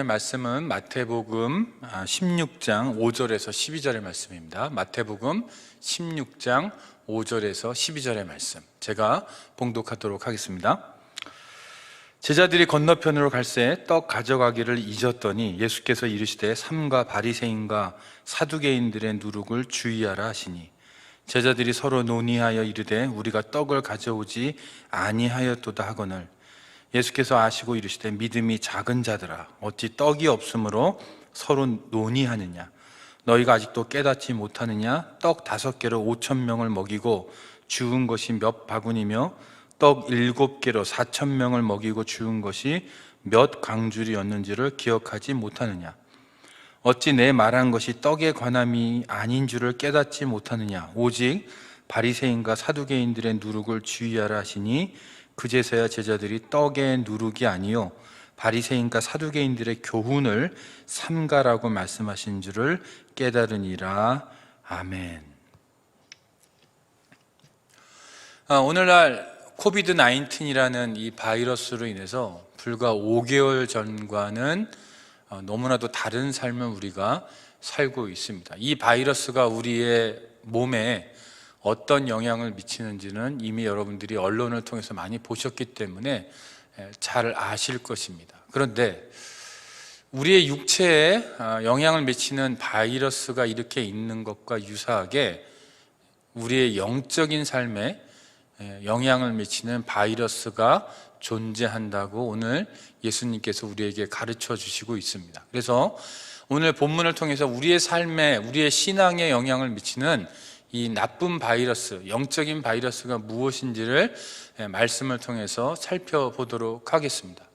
말씀은 마태복음 16장 5절에서 12절의 말씀입니다. 마태복음 16장 5절에서 12절의 말씀, 제가 봉독하도록 하겠습니다. 제자들이 건너편으로 갈새 떡 가져가기를 잊었더니 예수께서 이르시되 삼가 바리새인과 사두개인들의 누룩을 주의하라 하시니, 제자들이 서로 논의하여 이르되 우리가 떡을 가져오지 아니하였도다 하거늘, 예수께서 아시고 이르시되 믿음이 작은 자들아, 어찌 떡이 없으므로 서로 논의하느냐? 너희가 아직도 깨닫지 못하느냐? 떡 5개로 5,000명을 먹이고 주운 것이 몇 바구니며 떡 7개로 4,000명을 먹이고 주운 것이 몇 강줄이었는지를 기억하지 못하느냐? 어찌 내 말한 것이 떡에 관함이 아닌 줄을 깨닫지 못하느냐? 오직 바리새인과 사두개인들의 누룩을 주의하라 하시니, 그제서야 제자들이 떡의 누룩이 아니요 바리새인과 사두개인들의 교훈을 삼가라고 말씀하신 줄을 깨달으니라. 아멘. 오늘날 코비드-19이라는 이 바이러스로 인해서 불과 5개월 전과는 너무나도 다른 삶을 우리가 살고 있습니다. 이 바이러스가 우리의 몸에 어떤 영향을 미치는지는 이미 여러분들이 언론을 통해서 많이 보셨기 때문에 잘 아실 것입니다. 그런데 우리의 육체에 영향을 미치는 바이러스가 이렇게 있는 것과 유사하게 우리의 영적인 삶에 영향을 미치는 바이러스가 존재한다고 오늘 예수님께서 우리에게 가르쳐 주시고 있습니다. 그래서 오늘 본문을 통해서 우리의 삶에, 우리의 신앙에 영향을 미치는 이 나쁜 바이러스, 영적인 바이러스가 무엇인지를 말씀을 통해서 살펴보도록 하겠습니다.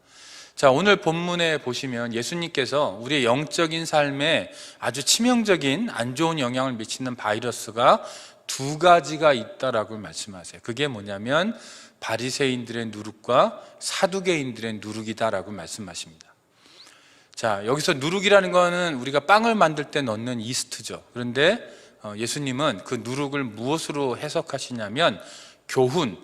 자, 오늘 본문에 보시면 예수님께서 우리의 영적인 삶에 아주 치명적인 안 좋은 영향을 미치는 바이러스가 2가지가 있다라고 말씀하세요. 그게 뭐냐면 바리새인들의 누룩과 사두개인들의 누룩이다라고 말씀하십니다. 자, 여기서 누룩이라는 거는 우리가 빵을 만들 때 넣는 이스트죠. 그런데 예수님은 그 누룩을 무엇으로 해석하시냐면 교훈,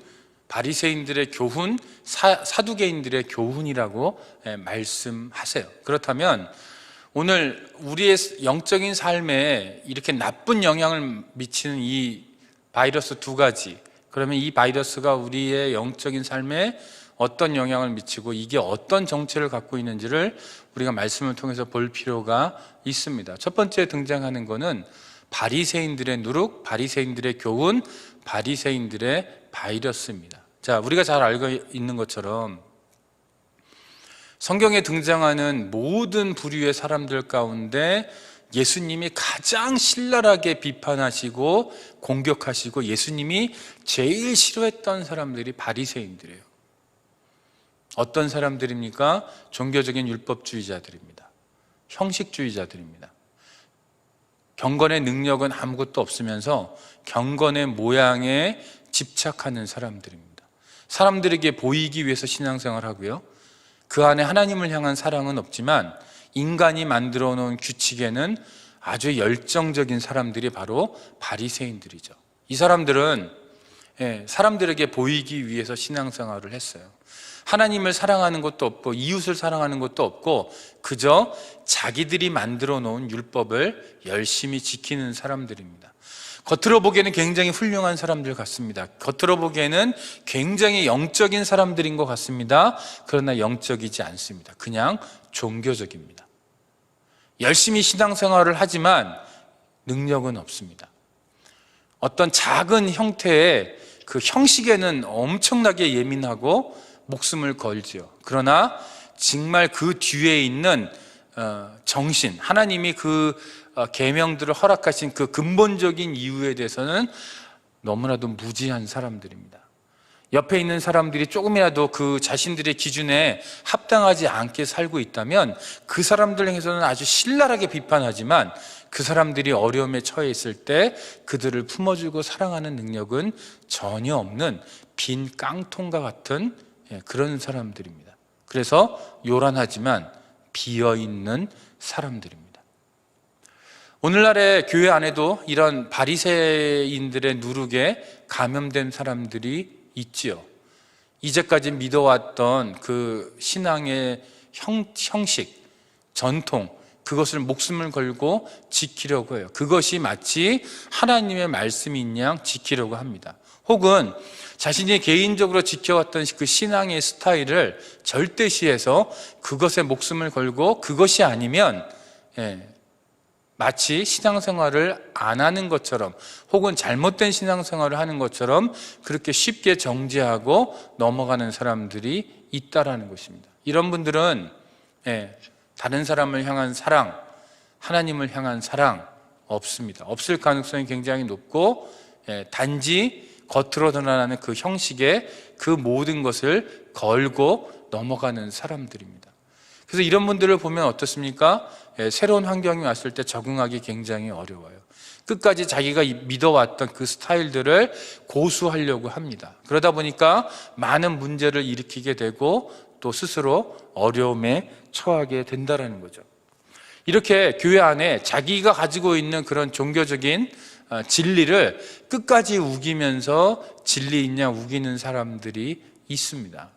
바리새인들의 교훈, 사두개인들의 교훈이라고 말씀하세요. 그렇다면 오늘 우리의 영적인 삶에 이렇게 나쁜 영향을 미치는 이 바이러스 2가지, 그러면 이 바이러스가 우리의 영적인 삶에 어떤 영향을 미치고 이게 어떤 정체를 갖고 있는지를 우리가 말씀을 통해서 볼 필요가 있습니다. 첫 번째 등장하는 것은 바리새인들의 누룩, 바리새인들의 교훈, 바리새인들의 바이러스입니다. 자, 우리가 잘 알고 있는 것처럼 성경에 등장하는 모든 부류의 사람들 가운데 예수님이 가장 신랄하게 비판하시고 공격하시고 예수님이 제일 싫어했던 사람들이 바리새인들이에요. 어떤 사람들입니까? 종교적인 율법주의자들입니다. 형식주의자들입니다. 경건의 능력은 아무것도 없으면서 경건의 모양에 집착하는 사람들입니다. 사람들에게 보이기 위해서 신앙생활을 하고요, 그 안에 하나님을 향한 사랑은 없지만 인간이 만들어 놓은 규칙에는 아주 열정적인 사람들이 바로 바리새인들이죠. 이 사람들은 사람들에게 보이기 위해서 신앙생활을 했어요. 하나님을 사랑하는 것도 없고 이웃을 사랑하는 것도 없고 그저 자기들이 만들어 놓은 율법을 열심히 지키는 사람들입니다. 겉으로 보기에는 굉장히 훌륭한 사람들 같습니다. 겉으로 보기에는 굉장히 영적인 사람들인 것 같습니다. 그러나 영적이지 않습니다. 그냥 종교적입니다. 열심히 신앙생활을 하지만 능력은 없습니다. 어떤 작은 형태의 그 형식에는 엄청나게 예민하고 목숨을 걸지요. 그러나 정말 그 뒤에 있는 정신, 하나님이 그 계명들을 허락하신 그 근본적인 이유에 대해서는 너무나도 무지한 사람들입니다. 옆에 있는 사람들이 조금이라도 그 자신들의 기준에 합당하지 않게 살고 있다면 그 사람들 향해서는 아주 신랄하게 비판하지만 그 사람들이 어려움에 처해 있을 때 그들을 품어주고 사랑하는 능력은 전혀 없는 빈 깡통과 같은 그런 사람들입니다. 그래서 요란하지만 비어있는 사람들입니다. 오늘날의 교회 안에도 이런 바리새인들의 누룩에 감염된 사람들이 있지요. 이제까지 믿어왔던 그 신앙의 형식, 전통, 그것을 목숨을 걸고 지키려고 해요. 그것이 마치 하나님의 말씀인 양 지키려고 합니다. 혹은 자신이 개인적으로 지켜왔던 그 신앙의 스타일을 절대시해서 그것에 목숨을 걸고 그것이 아니면 마치 신앙생활을 안 하는 것처럼 혹은 잘못된 신앙생활을 하는 것처럼 그렇게 쉽게 정죄하고 넘어가는 사람들이 있다라는 것입니다. 이런 분들은 다른 사람을 향한 사랑, 하나님을 향한 사랑 없습니다. 없을 가능성이 굉장히 높고 단지 겉으로 드러나는 그 형식에 그 모든 것을 걸고 넘어가는 사람들입니다. 그래서 이런 분들을 보면 어떻습니까? 새로운 환경이 왔을 때 적응하기 굉장히 어려워요. 끝까지 자기가 믿어왔던 그 스타일들을 고수하려고 합니다. 그러다 보니까 많은 문제를 일으키게 되고 또 스스로 어려움에 처하게 된다는 거죠. 이렇게 교회 안에 자기가 가지고 있는 그런 종교적인 진리를 끝까지 우기면서 진리인 양 우기는 사람들이 있습니다.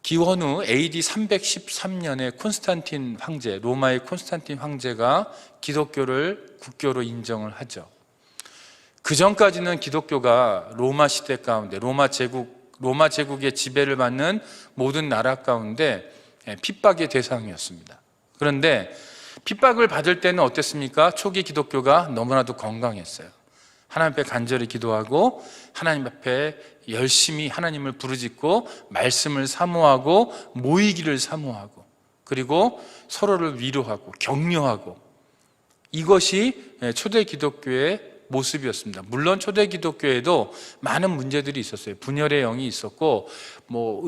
기원후 AD 313년에 콘스탄틴 황제, 로마의 콘스탄틴 황제가 기독교를 국교로 인정을 하죠. 그 전까지는 기독교가 로마 시대 가운데 로마 제국의 지배를 받는 모든 나라 가운데 핍박의 대상이었습니다. 그런데 핍박을 받을 때는 어땠습니까? 초기 기독교가 너무나도 건강했어요. 하나님 앞에 간절히 기도하고 하나님 앞에 열심히 하나님을 부르짖고 말씀을 사모하고 모이기를 사모하고 그리고 서로를 위로하고 격려하고 이것이 초대 기독교의 모습이었습니다. 물론 초대 기독교에도 많은 문제들이 있었어요. 분열의 영이 있었고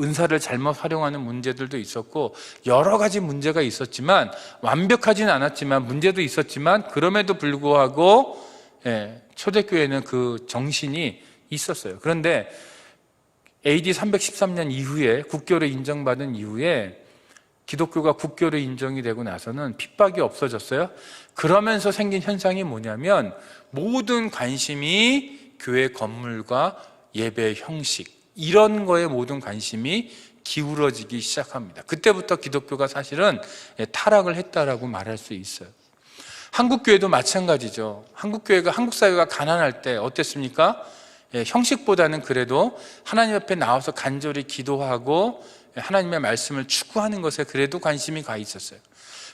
은사를 잘못 활용하는 문제들도 있었고 여러 가지 문제가 있었지만 완벽하지는 않았지만 문제도 있었지만 그럼에도 불구하고 초대교회는 그 정신이 있었어요. 그런데 AD 313년 이후에 국교를 인정받은 이후에 기독교가 국교로 인정이 되고 나서는 핍박이 없어졌어요. 그러면서 생긴 현상이 뭐냐면 모든 관심이 교회 건물과 예배 형식 이런 거에 모든 관심이 기울어지기 시작합니다. 그때부터 기독교가 사실은 타락을 했다라고 말할 수 있어요. 한국교회도 마찬가지죠. 한국 사회가 가난할 때 어땠습니까? 형식보다는 그래도 하나님 앞에 나와서 간절히 기도하고 하나님의 말씀을 추구하는 것에 그래도 관심이 가 있었어요.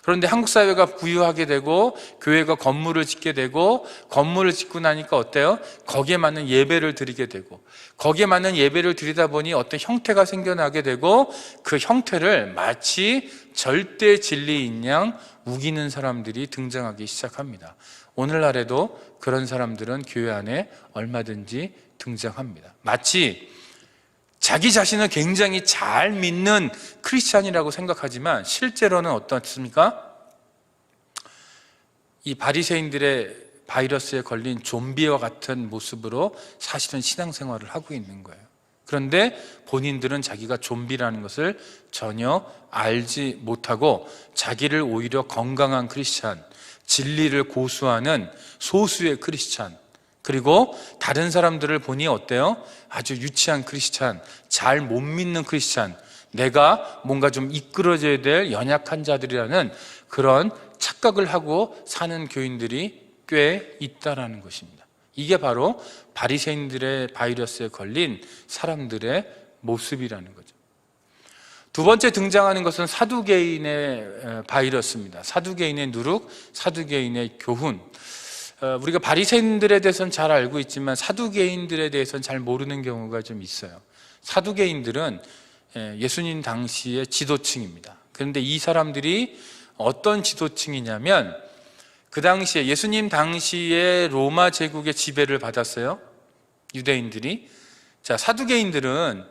그런데 한국 사회가 부유하게 되고 교회가 건물을 짓게 되고 건물을 짓고 나니까 어때요? 거기에 맞는 예배를 드리게 되고 거기에 맞는 예배를 드리다 보니 어떤 형태가 생겨나게 되고 그 형태를 마치 절대 진리인 양 우기는 사람들이 등장하기 시작합니다. 오늘날에도 그런 사람들은 교회 안에 얼마든지 등장합니다. 마치 자기 자신을 굉장히 잘 믿는 크리스찬이라고 생각하지만 실제로는 어떻습니까? 이 바리새인들의 바이러스에 걸린 좀비와 같은 모습으로 사실은 신앙생활을 하고 있는 거예요. 그런데 본인들은 자기가 좀비라는 것을 전혀 알지 못하고 자기를 오히려 건강한 크리스찬, 진리를 고수하는 소수의 크리스찬, 그리고 다른 사람들을 보니 어때요? 아주 유치한 크리스찬, 잘 못 믿는 크리스찬, 내가 뭔가 좀 이끌어져야 될 연약한 자들이라는 그런 착각을 하고 사는 교인들이 꽤 있다라는 것입니다. 이게 바로 바리새인들의 바이러스에 걸린 사람들의 모습이라는 거죠. 두 번째 등장하는 것은 사두개인의 바이러스입니다. 사두개인의 누룩, 사두개인의 교훈. 우리가 바리새인들에 대해서는 잘 알고 있지만 사두개인들에 대해서는 잘 모르는 경우가 좀 있어요. 사두개인들은 예수님 당시의 지도층입니다. 그런데 이 사람들이 어떤 지도층이냐면 그 당시에 예수님 당시에 로마 제국의 지배를 받았어요. 유대인들이. 자, 사두개인들은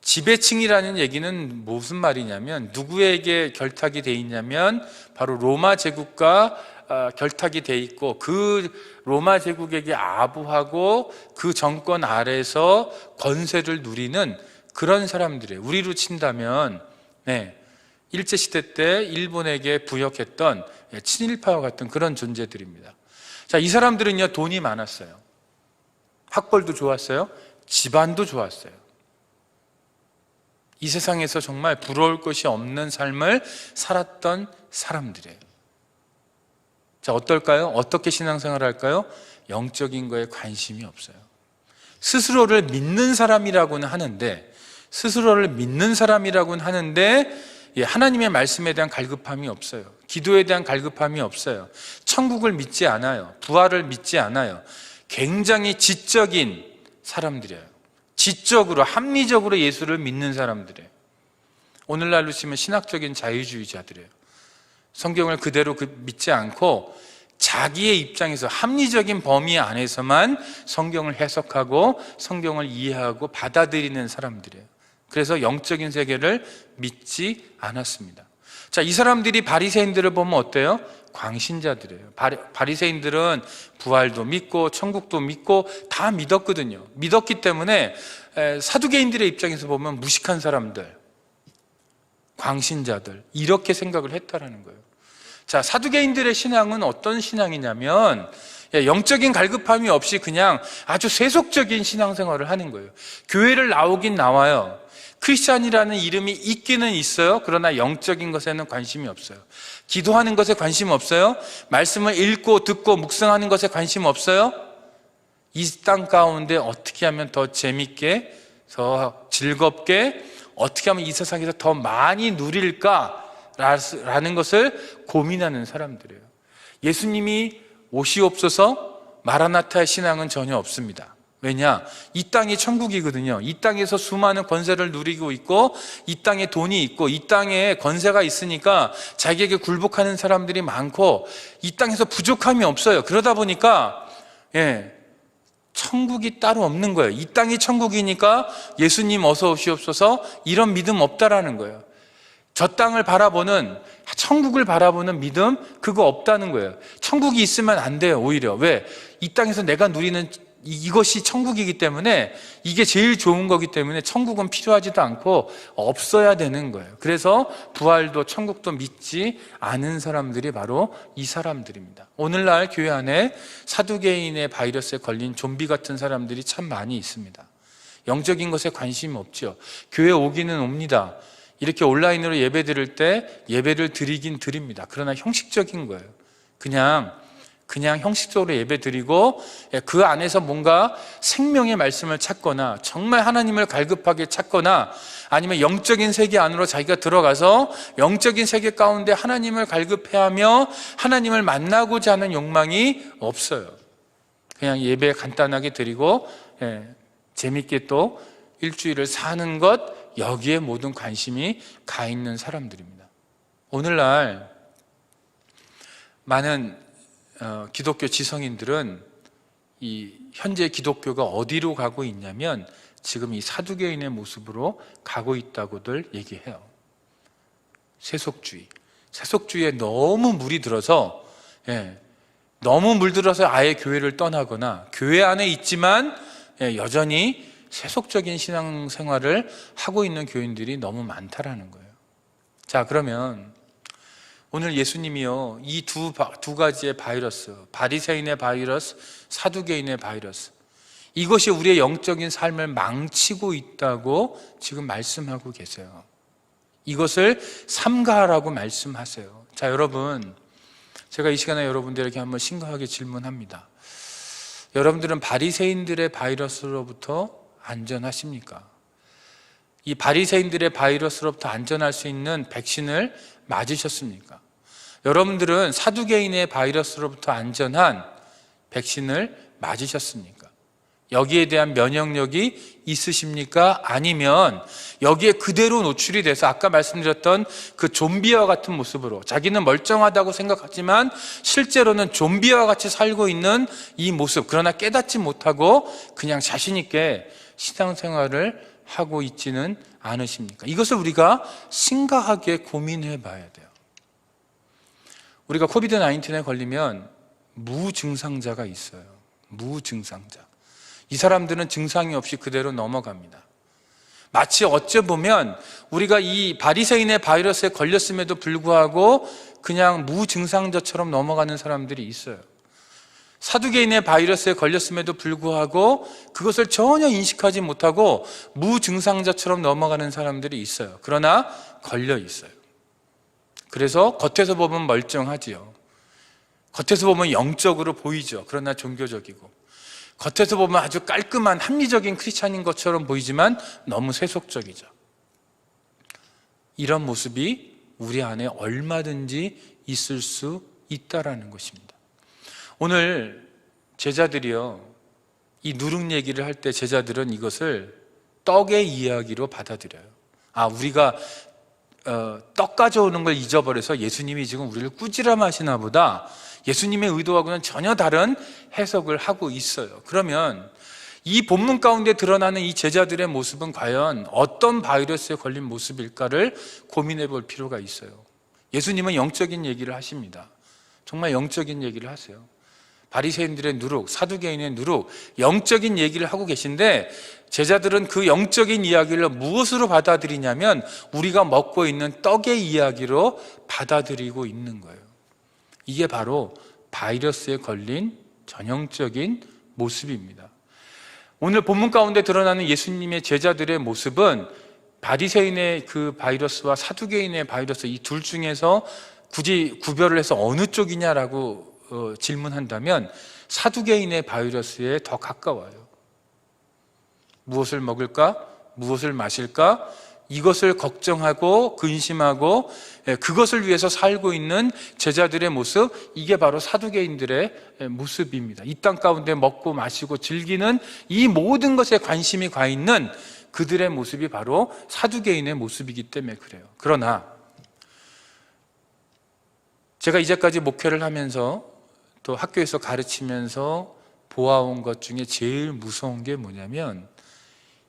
지배층이라는 얘기는 무슨 말이냐면 누구에게 결탁이 돼 있냐면 바로 로마 제국과 결탁이 돼 있고 그 로마 제국에게 아부하고 그 정권 아래서 권세를 누리는 그런 사람들이에요. 우리로 친다면 일제시대 때 일본에게 부역했던 친일파와 같은 그런 존재들입니다. 자, 이 사람들은요 돈이 많았어요. 학벌도 좋았어요. 집안도 좋았어요. 이 세상에서 정말 부러울 것이 없는 삶을 살았던 사람들이에요. 자, 어떨까요? 어떻게 신앙생활을 할까요? 영적인 거에 관심이 없어요. 스스로를 믿는 사람이라고는 하는데 하나님의 말씀에 대한 갈급함이 없어요. 기도에 대한 갈급함이 없어요. 천국을 믿지 않아요. 부활을 믿지 않아요. 굉장히 지적인 사람들이에요. 지적으로, 합리적으로 예수를 믿는 사람들이에요. 오늘날로 치면 신학적인 자유주의자들이에요. 성경을 그대로 믿지 않고 자기의 입장에서 합리적인 범위 안에서만 성경을 해석하고 성경을 이해하고 받아들이는 사람들이에요. 그래서 영적인 세계를 믿지 않았습니다. 자, 이 사람들이 바리새인들을 보면 어때요? 광신자들이에요. 바리새인들은 부활도 믿고 천국도 믿고 다 믿었거든요. 믿었기 때문에 사두개인들의 입장에서 보면 무식한 사람들, 광신자들, 이렇게 생각을 했다라는 거예요. 자, 사두개인들의 신앙은 어떤 신앙이냐면 영적인 갈급함이 없이 그냥 아주 세속적인 신앙생활을 하는 거예요. 교회를 나오긴 나와요. 크리스찬이라는 이름이 있기는 있어요. 그러나 영적인 것에는 관심이 없어요. 기도하는 것에 관심 없어요. 말씀을 읽고 듣고 묵상하는 것에 관심 없어요. 이 땅 가운데 어떻게 하면 더 재밌게, 더 즐겁게, 어떻게 하면 이 세상에서 더 많이 누릴까라는 것을 고민하는 사람들이에요. 예수님이 오시옵소서 마라나타의 신앙은 전혀 없습니다. 왜냐? 이 땅이 천국이거든요. 이 땅에서 수많은 권세를 누리고 있고 이 땅에 돈이 있고 이 땅에 권세가 있으니까 자기에게 굴복하는 사람들이 많고 이 땅에서 부족함이 없어요. 그러다 보니까 천국이 따로 없는 거예요. 이 땅이 천국이니까 예수님 어서 오시옵소서 이런 믿음 없다라는 거예요. 저 땅을 바라보는, 천국을 바라보는 믿음 그거 없다는 거예요. 천국이 있으면 안 돼요. 오히려 왜? 이 땅에서 내가 누리는 이것이 천국이기 때문에 이게 제일 좋은 거기 때문에 천국은 필요하지도 않고 없어야 되는 거예요. 그래서 부활도 천국도 믿지 않은 사람들이 바로 이 사람들입니다. 오늘날 교회 안에 사두개인의 바이러스에 걸린 좀비 같은 사람들이 참 많이 있습니다. 영적인 것에 관심이 없죠. 교회 오기는 옵니다. 이렇게 온라인으로 예배 드릴 때 예배를 드리긴 드립니다. 그러나 형식적인 거예요. 그냥 형식적으로 예배 드리고 그 안에서 뭔가 생명의 말씀을 찾거나 정말 하나님을 갈급하게 찾거나 아니면 영적인 세계 안으로 자기가 들어가서 영적인 세계 가운데 하나님을 갈급해하며 하나님을 만나고자 하는 욕망이 없어요. 그냥 예배 간단하게 드리고 재밌게 또 일주일을 사는 것, 여기에 모든 관심이 가 있는 사람들입니다. 오늘날 많은 기독교 지성인들은 이 현재 기독교가 어디로 가고 있냐면 지금 이 사두개인의 모습으로 가고 있다고들 얘기해요. 세속주의에 너무 물이 들어서 너무 물들어서 아예 교회를 떠나거나 교회 안에 있지만 여전히 세속적인 신앙생활을 하고 있는 교인들이 너무 많다라는 거예요. 자, 그러면 오늘 예수님이요, 이 두 가지의 바이러스, 바리새인의 바이러스, 사두개인의 바이러스, 이것이 우리의 영적인 삶을 망치고 있다고 지금 말씀하고 계세요. 이것을 삼가하라고 말씀하세요. 자, 여러분, 제가 이 시간에 여러분들에게 한번 심각하게 질문합니다. 여러분들은 바리새인들의 바이러스로부터 안전하십니까? 이 바리새인들의 바이러스로부터 안전할 수 있는 백신을 맞으셨습니까? 여러분들은 사두개인의 바이러스로부터 안전한 백신을 맞으셨습니까? 여기에 대한 면역력이 있으십니까? 아니면 여기에 그대로 노출이 돼서 아까 말씀드렸던 그 좀비와 같은 모습으로 자기는 멀쩡하다고 생각하지만 실제로는 좀비와 같이 살고 있는 이 모습, 그러나 깨닫지 못하고 그냥 자신 있게 신앙생활을 하고 있지는 않으십니까? 이것을 우리가 심각하게 고민해 봐야 돼요. 우리가 코비드-19에 걸리면 무증상자가 있어요. 무증상자. 이 사람들은 증상이 없이 그대로 넘어갑니다. 마치 어찌 보면 우리가 이 바리새인의 바이러스에 걸렸음에도 불구하고 그냥 무증상자처럼 넘어가는 사람들이 있어요. 사두개인의 바이러스에 걸렸음에도 불구하고 그것을 전혀 인식하지 못하고 무증상자처럼 넘어가는 사람들이 있어요. 그러나 걸려 있어요. 그래서 겉에서 보면 멀쩡하지요. 겉에서 보면 영적으로 보이죠. 그러나 종교적이고, 겉에서 보면 아주 깔끔한 합리적인 크리스찬인 것처럼 보이지만 너무 세속적이죠. 이런 모습이 우리 안에 얼마든지 있을 수 있다라는 것입니다. 오늘 제자들이요, 이 누룩 얘기를 할 때 제자들은 이것을 떡의 이야기로 받아들여요. 우리가 떡 가져오는 걸 잊어버려서 예수님이 지금 우리를 꾸지람하시나 보다, 예수님의 의도하고는 전혀 다른 해석을 하고 있어요. 그러면 이 본문 가운데 드러나는 이 제자들의 모습은 과연 어떤 바이러스에 걸린 모습일까를 고민해 볼 필요가 있어요. 예수님은 영적인 얘기를 하십니다. 정말 영적인 얘기를 하세요. 바리새인들의 누룩, 사두개인의 누룩, 영적인 얘기를 하고 계신데, 제자들은 그 영적인 이야기를 무엇으로 받아들이냐면 우리가 먹고 있는 떡의 이야기로 받아들이고 있는 거예요. 이게 바로 바이러스에 걸린 전형적인 모습입니다. 오늘 본문 가운데 드러나는 예수님의 제자들의 모습은 바리새인의 그 바이러스와 사두개인의 바이러스, 이 둘 중에서 굳이 구별을 해서 어느 쪽이냐라고 질문한다면 사두개인의 바이러스에 더 가까워요. 무엇을 먹을까? 무엇을 마실까? 이것을 걱정하고 근심하고 그것을 위해서 살고 있는 제자들의 모습, 이게 바로 사두개인들의 모습입니다. 이 땅 가운데 먹고 마시고 즐기는 이 모든 것에 관심이 가 있는 그들의 모습이 바로 사두개인의 모습이기 때문에 그래요. 그러나 제가 이제까지 목회를 하면서 또 학교에서 가르치면서 보아온 것 중에 제일 무서운 게 뭐냐면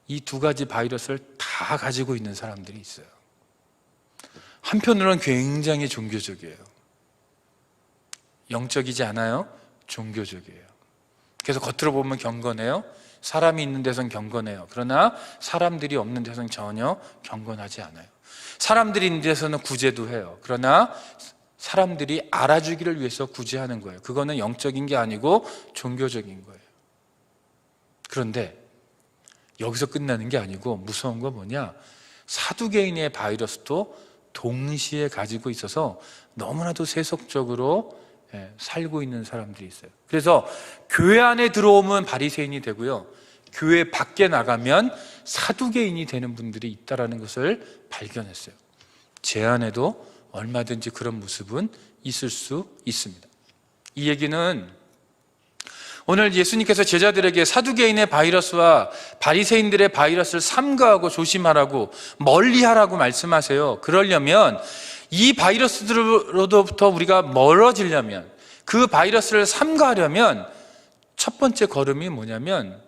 이 두 가지 바이러스를 다 가지고 있는 사람들이 있어요. 한편으로는 굉장히 종교적이에요. 영적이지 않아요? 종교적이에요. 그래서 겉으로 보면 경건해요. 사람이 있는 데선 경건해요. 그러나 사람들이 없는 데선 전혀 경건하지 않아요. 사람들이 있는 데서는 구제도 해요. 그러나 사람들이 알아주기를 위해서 구제하는 거예요. 그거는 영적인 게 아니고 종교적인 거예요. 그런데 여기서 끝나는 게 아니고 무서운 건 뭐냐? 사두개인의 바이러스도 동시에 가지고 있어서 너무나도 세속적으로 살고 있는 사람들이 있어요. 그래서 교회 안에 들어오면 바리새인이 되고요, 교회 밖에 나가면 사두개인이 되는 분들이 있다는 것을 발견했어요. 제 안에도 얼마든지 그런 모습은 있을 수 있습니다. 이 얘기는 오늘 예수님께서 제자들에게 사두개인의 바이러스와 바리새인들의 바이러스를 삼가하고 조심하라고, 멀리하라고 말씀하세요. 그러려면 이 바이러스들로부터 우리가 멀어지려면, 그 바이러스를 삼가하려면 첫 번째 걸음이 뭐냐면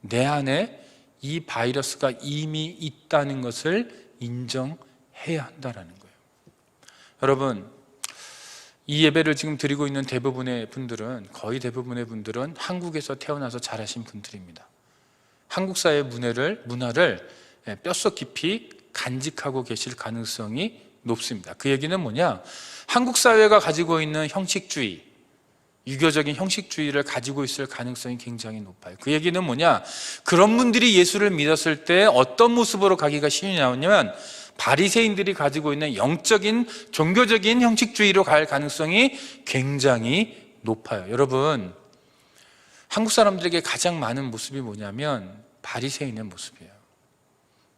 내 안에 이 바이러스가 이미 있다는 것을 인정해야 한다는 거예요. 여러분, 이 예배를 지금 드리고 있는 대부분의 분들은, 거의 대부분의 분들은 한국에서 태어나서 자라신 분들입니다. 한국 사회의 문화를 뼛속 깊이 간직하고 계실 가능성이 높습니다. 그 얘기는 뭐냐? 한국 사회가 가지고 있는 형식주의, 유교적인 형식주의를 가지고 있을 가능성이 굉장히 높아요. 그 얘기는 뭐냐? 그런 분들이 예수를 믿었을 때 어떤 모습으로 가기가 쉬우냐면 바리새인들이 가지고 있는 영적인 종교적인 형식주의로 갈 가능성이 굉장히 높아요. 여러분, 한국 사람들에게 가장 많은 모습이 뭐냐면 바리새인의 모습이에요.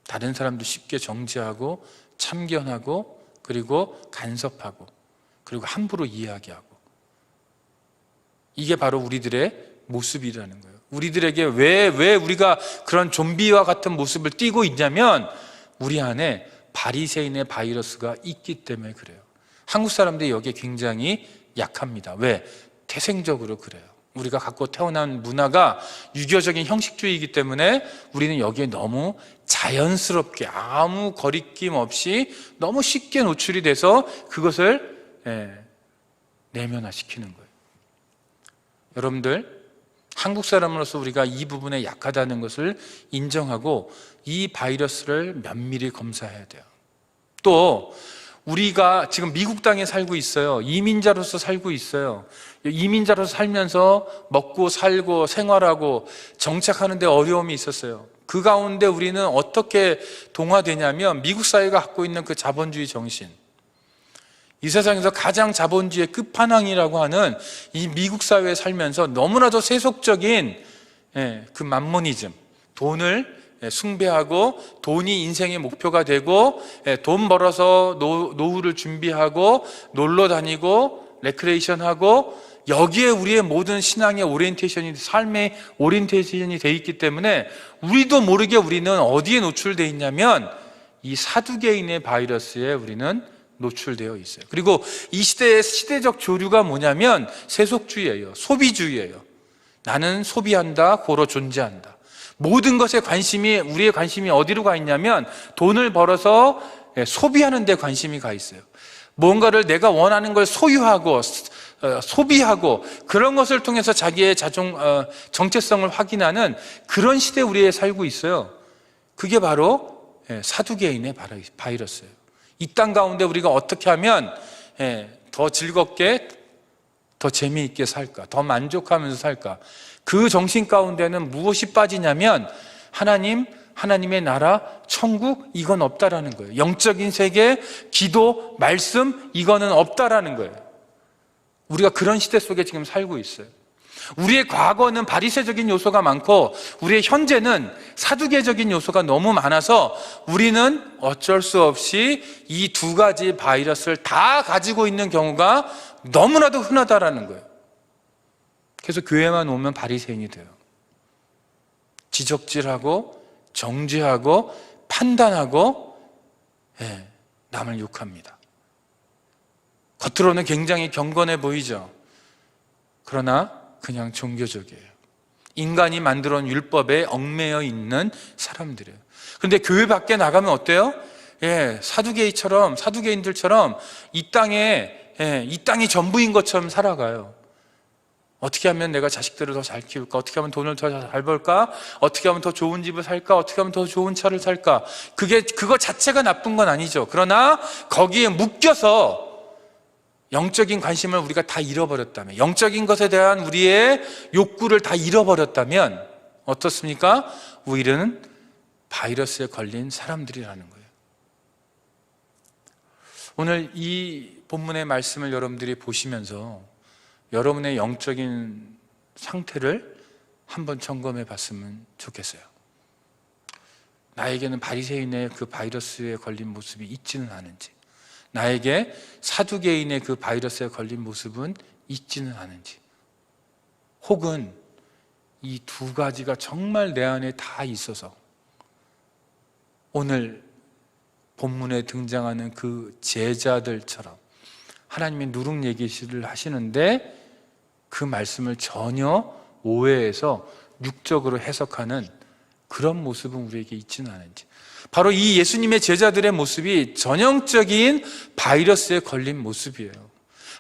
다른 사람도 쉽게 정죄하고 참견하고 그리고 간섭하고 그리고 함부로 이야기하고, 이게 바로 우리들의 모습이라는 거예요. 우리들에게 왜 우리가 그런 좀비와 같은 모습을 띠고 있냐면 우리 안에 바리새인의 바이러스가 있기 때문에 그래요. 한국 사람들이 여기에 굉장히 약합니다. 왜? 태생적으로 그래요. 우리가 갖고 태어난 문화가 유교적인 형식주의이기 때문에 우리는 여기에 너무 자연스럽게 아무 거리낌 없이 너무 쉽게 노출이 돼서 그것을 내면화시키는 거예요. 여러분들, 한국 사람으로서 우리가 이 부분에 약하다는 것을 인정하고 이 바이러스를 면밀히 검사해야 돼요. 또 우리가 지금 미국 땅에 살고 있어요. 이민자로서 살고 있어요. 이민자로서 살면서 먹고 살고 생활하고 정착하는 데 어려움이 있었어요. 그 가운데 우리는 어떻게 동화되냐면 미국 사회가 갖고 있는 그 자본주의 정신, 이 세상에서 가장 자본주의의 끝판왕이라고 하는 이 미국 사회에 살면서 너무나도 세속적인 그 만모니즘, 돈을 숭배하고 돈이 인생의 목표가 되고 돈 벌어서 노후를 준비하고 놀러 다니고 레크레이션하고 여기에 우리의 모든 신앙의 오리엔테이션이, 삶의 오리엔테이션이 돼 있기 때문에 우리도 모르게 우리는 어디에 노출되어 있냐면 이 사두개인의 바이러스에 우리는 노출되어 있어요. 그리고 이 시대의 시대적 조류가 뭐냐면 세속주의예요. 소비주의예요. 나는 소비한다, 고로 존재한다. 모든 것에 관심이, 우리의 관심이 어디로 가 있냐면 돈을 벌어서 소비하는 데 관심이 가 있어요. 뭔가를 내가 원하는 걸 소유하고 소비하고 그런 것을 통해서 자기의 정체성을 확인하는 그런 시대에 우리에 살고 있어요. 그게 바로 사두개인의 바이러스예요. 이 땅 가운데 우리가 어떻게 하면 더 즐겁게, 더 재미있게 살까, 더 만족하면서 살까, 그 정신 가운데는 무엇이 빠지냐면 하나님의 나라, 천국, 이건 없다라는 거예요. 영적인 세계, 기도, 말씀, 이거는 없다라는 거예요. 우리가 그런 시대 속에 지금 살고 있어요. 우리의 과거는 바리새적인 요소가 많고 우리의 현재는 사두개적인 요소가 너무 많아서 우리는 어쩔 수 없이 이 두 가지 바이러스를 다 가지고 있는 경우가 너무나도 흔하다라는 거예요. 그래서 교회만 오면 바리새인이 돼요. 지적질하고 정죄하고 판단하고 남을 욕합니다. 겉으로는 굉장히 경건해 보이죠. 그러나 그냥 종교적이에요. 인간이 만들어 놓은 율법에 얽매여 있는 사람들이에요. 그런데 교회 밖에 나가면 어때요? 사두개인들처럼 이 땅이 전부인 것처럼 살아가요. 어떻게 하면 내가 자식들을 더 잘 키울까? 어떻게 하면 돈을 더 잘 벌까? 어떻게 하면 더 좋은 집을 살까? 어떻게 하면 더 좋은 차를 살까? 그거 자체가 나쁜 건 아니죠. 그러나 거기에 묶여서 영적인 관심을 우리가 다 잃어버렸다면, 영적인 것에 대한 우리의 욕구를 다 잃어버렸다면 어떻습니까? 우리는 바이러스에 걸린 사람들이라는 거예요. 오늘 이 본문의 말씀을 여러분들이 보시면서 여러분의 영적인 상태를 한번 점검해 봤으면 좋겠어요. 나에게는 바리새인의 그 바이러스에 걸린 모습이 있지는 않은지, 나에게 사두개인의 그 바이러스에 걸린 모습은 있지는 않은지, 혹은 이 두 가지가 정말 내 안에 다 있어서 오늘 본문에 등장하는 그 제자들처럼 하나님이 누룩 얘기를 하시는데 그 말씀을 전혀 오해해서 육적으로 해석하는 그런 모습은 우리에게 있지는 않은지, 바로 이 예수님의 제자들의 모습이 전형적인 바이러스에 걸린 모습이에요.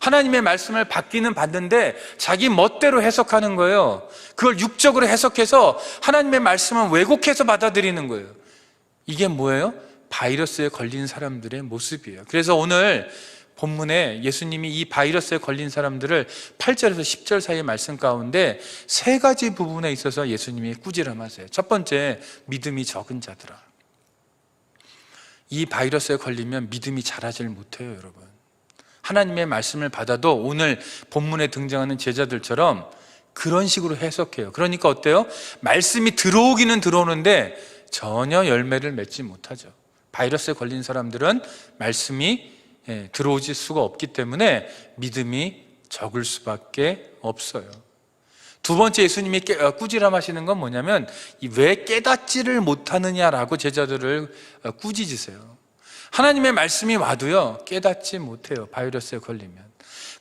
하나님의 말씀을 받기는 받는데 자기 멋대로 해석하는 거예요. 그걸 육적으로 해석해서 하나님의 말씀을 왜곡해서 받아들이는 거예요. 이게 뭐예요? 바이러스에 걸린 사람들의 모습이에요. 그래서 오늘 본문에 예수님이 이 바이러스에 걸린 사람들을 8절에서 10절 사이의 말씀 가운데 세 가지 부분에 있어서 예수님이 꾸지람하세요. 첫 번째, 믿음이 적은 자들아. 이 바이러스에 걸리면 믿음이 자라질 못해요, 여러분. 하나님의 말씀을 받아도 오늘 본문에 등장하는 제자들처럼 그런 식으로 해석해요. 그러니까 어때요? 말씀이 들어오기는 들어오는데 전혀 열매를 맺지 못하죠. 바이러스에 걸린 사람들은 말씀이 들어오질 수가 없기 때문에 믿음이 적을 수밖에 없어요. 두 번째, 예수님이 꾸지람하시는 건 뭐냐면 왜 깨닫지를 못하느냐라고 제자들을 꾸짖으세요. 하나님의 말씀이 와도요 깨닫지 못해요. 바이러스에 걸리면.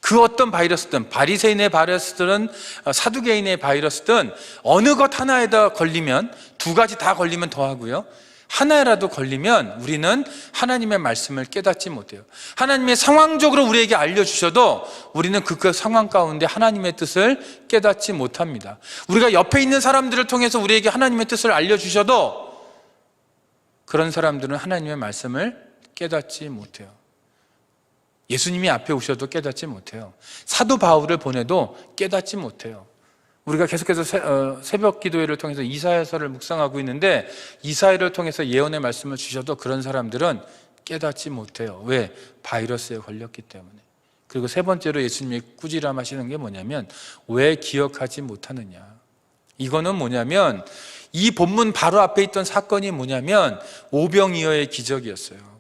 그 어떤 바이러스든, 바리새인의 바이러스든 사두개인의 바이러스든 어느 것 하나에다 걸리면, 두 가지 다 걸리면 더하고요, 하나라도 걸리면 우리는 하나님의 말씀을 깨닫지 못해요. 하나님의 상황적으로 우리에게 알려주셔도 우리는 그 상황 가운데 하나님의 뜻을 깨닫지 못합니다. 우리가 옆에 있는 사람들을 통해서 우리에게 하나님의 뜻을 알려주셔도 그런 사람들은 하나님의 말씀을 깨닫지 못해요. 예수님이 앞에 오셔도 깨닫지 못해요. 사도 바울을 보내도 깨닫지 못해요. 우리가 계속해서 새벽 기도회를 통해서 이사야서를 묵상하고 있는데 이사야를 통해서 예언의 말씀을 주셔도 그런 사람들은 깨닫지 못해요. 왜? 바이러스에 걸렸기 때문에. 그리고 세 번째로 예수님이 꾸지람하시는 게 뭐냐면 왜 기억하지 못하느냐. 이거는 뭐냐면 이 본문 바로 앞에 있던 사건이 뭐냐면 오병이어의 기적이었어요.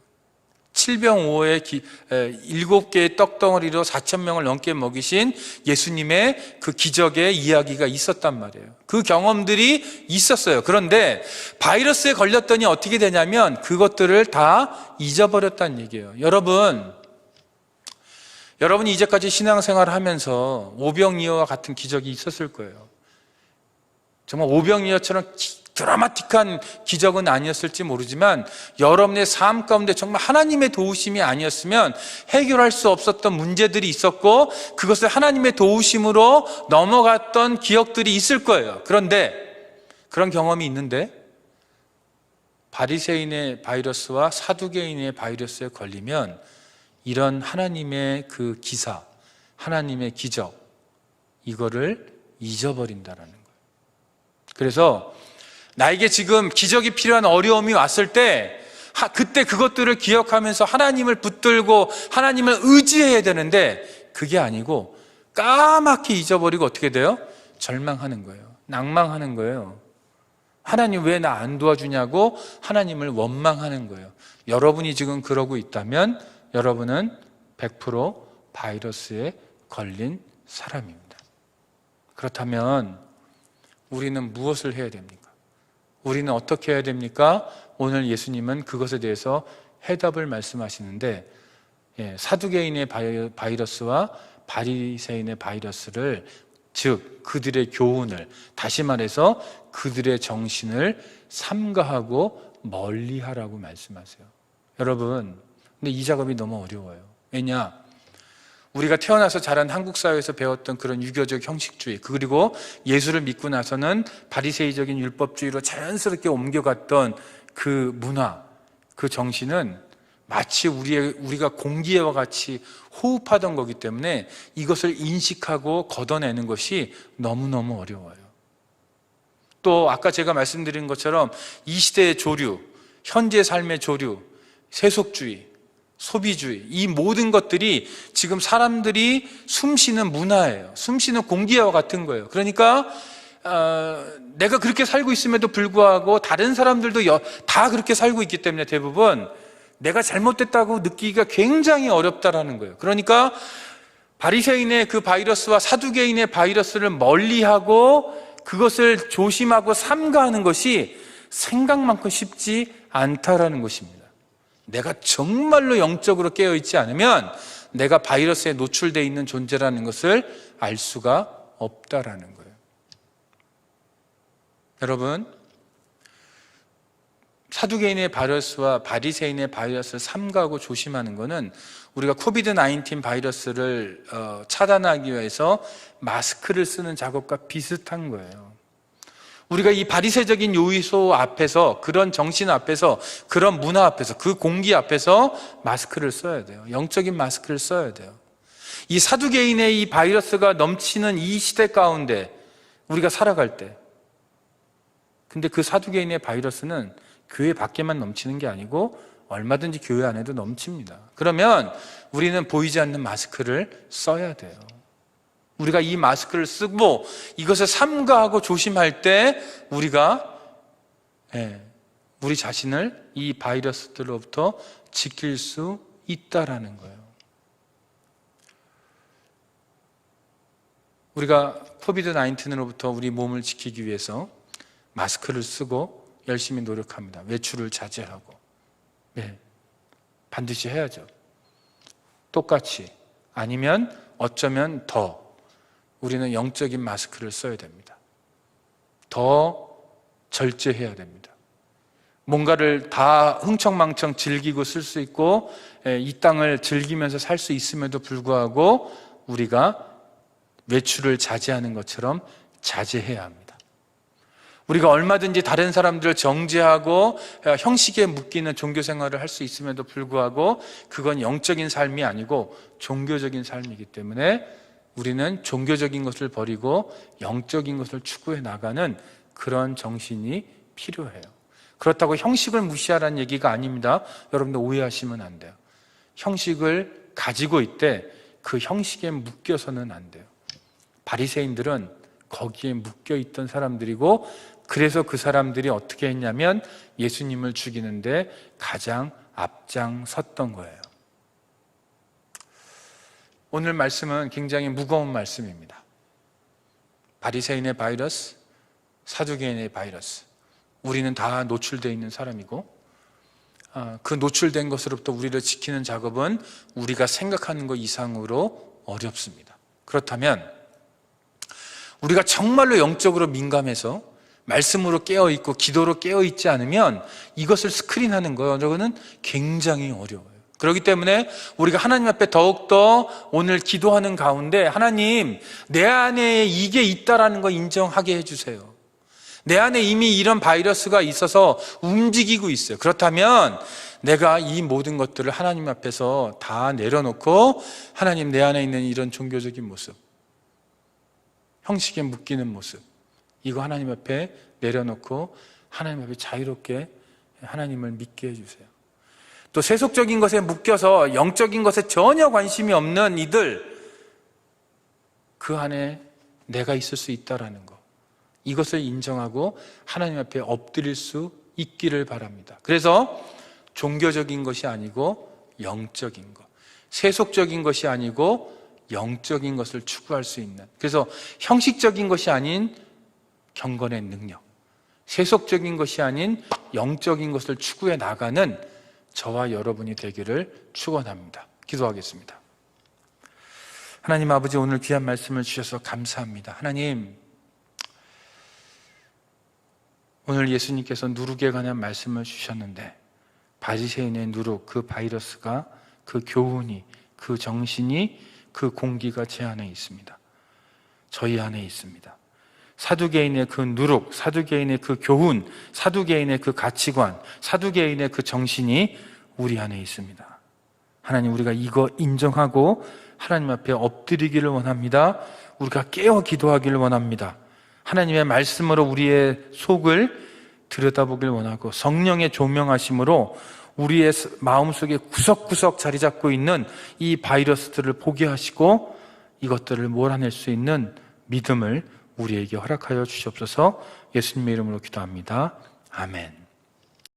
7병 5에 7개의 떡덩어리로 4,000명을 넘게 먹이신 예수님의 그 기적의 이야기가 있었단 말이에요. 그 경험들이 있었어요. 그런데 바이러스에 걸렸더니 어떻게 되냐면 그것들을 다 잊어버렸다는 얘기예요. 여러분이 이제까지 신앙생활을 하면서 오병이어와 같은 기적이 있었을 거예요. 정말 오병이어처럼 드라마틱한 기적은 아니었을지 모르지만 여러분의 삶 가운데 정말 하나님의 도우심이 아니었으면 해결할 수 없었던 문제들이 있었고 그것을 하나님의 도우심으로 넘어갔던 기억들이 있을 거예요. 그런데 그런 경험이 있는데 바리새인의 바이러스와 사두개인의 바이러스에 걸리면 이런 하나님의 그 기사, 하나님의 기적 이거를 잊어버린다라는 거예요. 그래서 나에게 지금 기적이 필요한 어려움이 왔을 때 그때 그것들을 기억하면서 하나님을 붙들고 하나님을 의지해야 되는데 그게 아니고 까맣게 잊어버리고 어떻게 돼요? 절망하는 거예요. 낭망하는 거예요. 하나님 왜 나 안 도와주냐고 하나님을 원망하는 거예요. 여러분이 지금 그러고 있다면 여러분은 100% 바이러스에 걸린 사람입니다. 그렇다면 우리는 무엇을 해야 됩니까? 우리는 어떻게 해야 됩니까? 오늘 예수님은 그것에 대해서 해답을 말씀하시는데 사두개인의 바이러스와 바리새인의 바이러스를 즉 그들의 교훈을 다시 말해서 그들의 정신을 삼가하고 멀리하라고 말씀하세요. 여러분 근데 이 작업이 너무 어려워요. 왜냐? 우리가 태어나서 자란 한국 사회에서 배웠던 그런 유교적 형식주의 그리고 예수를 믿고 나서는 바리새이적인 율법주의로 자연스럽게 옮겨갔던 그 문화, 그 정신은 마치 우리가 공기와 같이 호흡하던 거기 때문에 이것을 인식하고 걷어내는 것이 너무너무 어려워요. 또 아까 제가 말씀드린 것처럼 이 시대의 조류, 현재 삶의 조류, 세속주의, 소비주의 이 모든 것들이 지금 사람들이 숨쉬는 문화예요. 숨쉬는 공기와 같은 거예요. 그러니까 내가 그렇게 살고 있음에도 불구하고 다른 사람들도 다 그렇게 살고 있기 때문에 대부분 내가 잘못됐다고 느끼기가 굉장히 어렵다라는 거예요. 그러니까 바리새인의 그 바이러스와 사두개인의 바이러스를 멀리하고 그것을 조심하고 삼가하는 것이 생각만큼 쉽지 않다라는 것입니다. 내가 정말로 영적으로 깨어있지 않으면 내가 바이러스에 노출되어 있는 존재라는 것을 알 수가 없다라는 거예요. 여러분, 사두개인의 바이러스와 바리새인의 바이러스를 삼가하고 조심하는 것은 우리가 코비드-19 바이러스를 차단하기 위해서 마스크를 쓰는 작업과 비슷한 거예요. 우리가 이 바리새적인 요소 앞에서 그런 정신 앞에서 그런 문화 앞에서 그 공기 앞에서 마스크를 써야 돼요. 영적인 마스크를 써야 돼요. 이 사두개인의 이 바이러스가 넘치는 이 시대 가운데 우리가 살아갈 때 근데 그 사두개인의 바이러스는 교회 밖에만 넘치는 게 아니고 얼마든지 교회 안에도 넘칩니다. 그러면 우리는 보이지 않는 마스크를 써야 돼요. 우리가 이 마스크를 쓰고 이것을 삼가하고 조심할 때 우리가 우리 자신을 이 바이러스들로부터 지킬 수 있다라는 거예요. 우리가 코비드-19으로부터 우리 몸을 지키기 위해서 마스크를 쓰고 열심히 노력합니다. 외출을 자제하고 반드시 해야죠. 똑같이 아니면 어쩌면 더 우리는 영적인 마스크를 써야 됩니다. 더 절제해야 됩니다. 뭔가를 다 흥청망청 즐기고 쓸 수 있고 이 땅을 즐기면서 살 수 있음에도 불구하고 우리가 외출을 자제하는 것처럼 자제해야 합니다. 우리가 얼마든지 다른 사람들을 정죄하고 형식에 묶이는 종교 생활을 할 수 있음에도 불구하고 그건 영적인 삶이 아니고 종교적인 삶이기 때문에 우리는 종교적인 것을 버리고 영적인 것을 추구해 나가는 그런 정신이 필요해요. 그렇다고 형식을 무시하라는 얘기가 아닙니다. 여러분들 오해하시면 안 돼요. 형식을 가지고 있되 그 형식에 묶여서는 안 돼요. 바리새인들은 거기에 묶여 있던 사람들이고, 그래서 그 사람들이 어떻게 했냐면 예수님을 죽이는데 가장 앞장섰던 거예요. 오늘 말씀은 굉장히 무거운 말씀입니다. 바리새인의 바이러스, 사두개인의 바이러스. 우리는 다 노출되어 있는 사람이고, 그 노출된 것으로부터 우리를 지키는 작업은 우리가 생각하는 것 이상으로 어렵습니다. 그렇다면 우리가 정말로 영적으로 민감해서 말씀으로 깨어있고 기도로 깨어있지 않으면 이것을 스크린하는 거는 굉장히 어려워요. 그렇기 때문에 우리가 하나님 앞에 더욱더 오늘 기도하는 가운데, 하나님, 내 안에 이게 있다라는 거 인정하게 해주세요. 내 안에 이미 이런 바이러스가 있어서 움직이고 있어요. 그렇다면 내가 이 모든 것들을 하나님 앞에서 다 내려놓고, 하나님, 내 안에 있는 이런 종교적인 모습, 형식에 묶이는 모습, 이거 하나님 앞에 내려놓고 하나님 앞에 자유롭게 하나님을 믿게 해주세요. 또 세속적인 것에 묶여서 영적인 것에 전혀 관심이 없는 이들, 그 안에 내가 있을 수 있다라는 것, 이것을 인정하고 하나님 앞에 엎드릴 수 있기를 바랍니다. 그래서 종교적인 것이 아니고 영적인 것, 세속적인 것이 아니고 영적인 것을 추구할 수 있는, 그래서 형식적인 것이 아닌 경건의 능력, 세속적인 것이 아닌 영적인 것을 추구해 나가는 저와 여러분이 되기를 축원합니다. 기도하겠습니다. 하나님 아버지, 오늘 귀한 말씀을 주셔서 감사합니다. 하나님, 오늘 예수님께서 누룩에 관한 말씀을 주셨는데, 바리새인의 누룩, 그 바이러스가, 그 교훈이, 그 정신이, 그 공기가 제 안에 있습니다. 저희 안에 있습니다. 사두개인의 그 누룩, 사두개인의 그 교훈, 사두개인의 그 가치관, 사두개인의 그 정신이 우리 안에 있습니다. 하나님, 우리가 이거 인정하고 하나님 앞에 엎드리기를 원합니다. 우리가 깨어 기도하기를 원합니다. 하나님의 말씀으로 우리의 속을 들여다보길 원하고, 성령의 조명하심으로 우리의 마음속에 구석구석 자리 잡고 있는 이 바이러스들을 포기하시고 이것들을 몰아낼 수 있는 믿음을 우리에게 허락하여 주시옵소서. 예수님의 이름으로 기도합니다. 아멘.